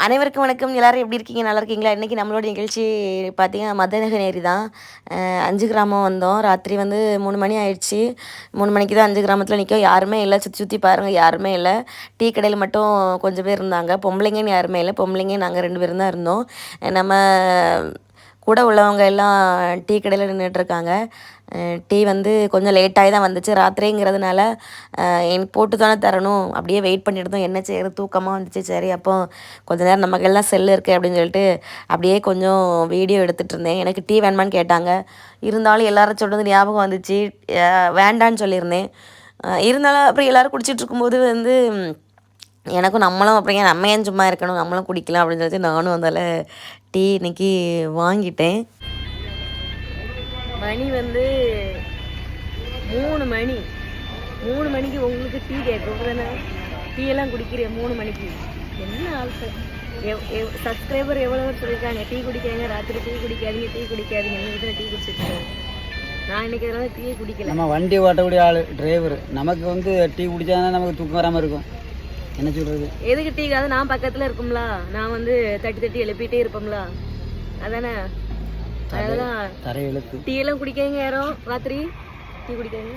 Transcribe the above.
அனைவருக்கும் வணக்கம். எல்லோரும் எப்படி இருக்கீங்க? நல்லா இருக்கீங்களா? இன்றைக்கி நம்மளோட நிகழ்ச்சி பார்த்திங்கன்னா மதனகநேரி தான். 5 கிராமம் வந்தோம். ராத்திரி வந்து 3 மணி ஆயிடுச்சு. 3 மணிக்கு தான் 5 கிராமத்தில் நிற்கும். யாருமே இல்லை. சுற்றி சுற்றி பாருங்கள், யாருமே இல்லை. டீ கடையில் மட்டும் கொஞ்சம் பேர் இருந்தாங்க. பொம்பளைங்கன்னு யாருமே இல்லை. பொம்பளைங்க நாங்கள் 2 பேரும் தான் இருந்தோம். நம்ம கூட உள்ளவங்க எல்லாம் டீ கடையில் நின்றுட்டுருக்காங்க. டீ வந்து கொஞ்சம் லேட்டாகி தான் வந்துச்சு. ராத்திரிங்கிறதுனால எனக்கு போட்டு தானே தரணும். அப்படியே வெயிட் பண்ணிட்டு இருந்தோம். என்ன செய்யறது, தூக்கமாக வந்துச்சு. சரி, அப்போ கொஞ்சம் நேரம் நமக்கெல்லாம் செல்லு இருக்குது அப்படின்னு சொல்லிட்டு அப்படியே கொஞ்சம் வீடியோ எடுத்துகிட்டு இருந்தேன். எனக்கு டீ வேணுமான்னு கேட்டாங்க. இருந்தாலும் எல்லாரும் சொல்கிறது ஞாபகம் வந்துச்சு. வேண்டான்னு சொல்லியிருந்தேன். இருந்தாலும் அப்புறம் எல்லோரும் குடிச்சிட்டு இருக்கும்போது வந்து எனக்கும் நம்மளும் அப்புறம் நம்ம ஏன் சும்மா இருக்கணும், நம்மளும் குடிக்கலாம் அப்படின்னு சொல்லிட்டு நானும் அதால் டீ இன்றைக்கி வாங்கிட்டேன். மணி வந்து 3 மணி. 3 மணிக்கு உங்களுக்கு டீ கேட்கும் தானே? டீ எல்லாம் குடிக்கிறேன் 3 மணிக்கு. என்ன ஆல்சர் சப்ஸ்கிரைபர் எவ்வளோ சொல்லியிருக்காங்க, டீ குடிக்காங்க, ராத்திரி டீ குடிக்காதீங்க, டீ குடிக்காதீங்க. என்ன வீட்டில் டீ குடிச்சிட்டு நான் இன்றைக்கி அதெல்லாம் டீ குடிக்கல. நம்ம வண்டி ஓட்டக்கூடிய ஆள் டிரைவர், நமக்கு வந்து டீ குடித்தாதான் நமக்கு தூக்கம் வராமல் இருக்கும். என்ன சொல்கிறது? எதுக்கு டீ? அது நான் பக்கத்தில் இருக்கும்ல, நான் வந்து தட்டி தட்டி எழுப்பிட்டே இருப்போம்ல, அதானே. அதெல்லாம் தரை எழுத்து டீ எல்லாம் குடிக்காங்க. யாரும் ராத்திரி டீ குடிக்காங்க.